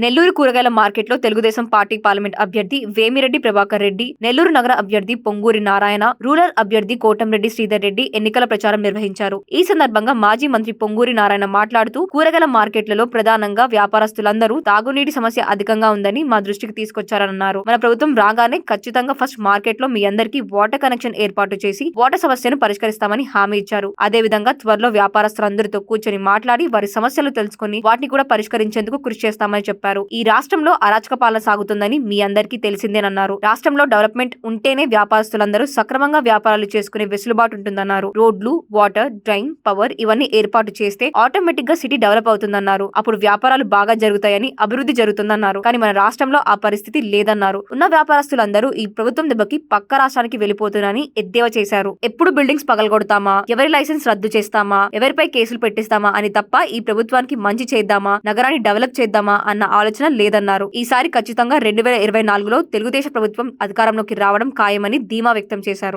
నెల్లూరు కూరగాయల మార్కెట్లో Telugu Desam party parliament అభ్యర్థి వేమిరెడ్డి ప్రభాకర్ రెడ్డి, నెల్లూరు నగర అభ్యర్థి పొంగూరి నారాయణ, రూరల్ అభ్యర్థి కోటంరెడ్డి శ్రీధర్ రెడ్డి ఎన్నికల ప్రచారం నిర్వహించారు. ఈ సందర్భంగా మాజీ మంత్రి పొంగూరి నారాయణ మాట్లాడుతూ కూరగాయల మార్కెట్లలో ప్రధానంగా వ్యాపారస్తులందరూ తాగునీటి సమస్య అధికంగా ఉందని మా దృష్టికి తీసుకొచ్చారన్నారు. మన ప్రభుత్వం రాగానే ఖచ్చితంగా ఫస్ట్ మార్కెట్ లో మీ అందరికీ వాటర్ కనెక్షన్ ఏర్పాటు చేసి వాటర్ సమస్యను పరిష్కరిస్తామని హామీ ఇచ్చారు. అదేవిధంగా త్వరలో వ్యాపారస్తులందరితో కూర్చొని మాట్లాడి వారి సమస్యలు తెలుసుకుని వాటిని కూడా పరిష్కరించేందుకు కృషి చేస్తామని చెప్పారు. ఈ రాష్ట్రంలో అరాచక పాలన సాగుతుందని మీ అందరికీ తెలిసిందేనన్నారు. రాష్ట్రంలో డెవలప్మెంట్ ఉంటేనే వ్యాపారస్తులందరూ సక్రమంగా వ్యాపారాలు చేసుకునే వెసులుబాటు ఉంటుందన్నారు. రోడ్లు, వాటర్, డ్రైన్, పవర్ ఇవన్నీ ఏర్పాటు చేస్తే ఆటోమేటిక్ గా సిటీ డెవలప్ అవుతుందన్నారు. అప్పుడు వ్యాపారాలు బాగా జరుగుతాయని, అభివృద్ధి జరుగుతుందన్నారు. కానీ మన రాష్ట్రంలో ఆ పరిస్థితి లేదన్నారు. ఉన్న వ్యాపారస్తులందరూ ఈ ప్రభుత్వం దెబ్బకి పక్క రాష్ట్రానికి వెళ్లిపోతున్నారని ఎద్దేవా చేశారు. ఎప్పుడు బిల్డింగ్స్ పగలగొడతామా, ఎవరి లైసెన్స్ రద్దు చేస్తామా, ఎవరిపై కేసులు పెట్టిస్తామా అని తప్ప ఈ ప్రభుత్వానికి మంచి చేద్దామా, నగరాన్ని డెవలప్ చేద్దామా అన్న ఆలోచన లేదన్నారు. ఈసారి ఖచ్చితంగా 2024లో తెలుగుదేశం ప్రభుత్వం అధికారంలోకి రావడం ఖాయమని ధీమా వ్యక్తం చేశారు.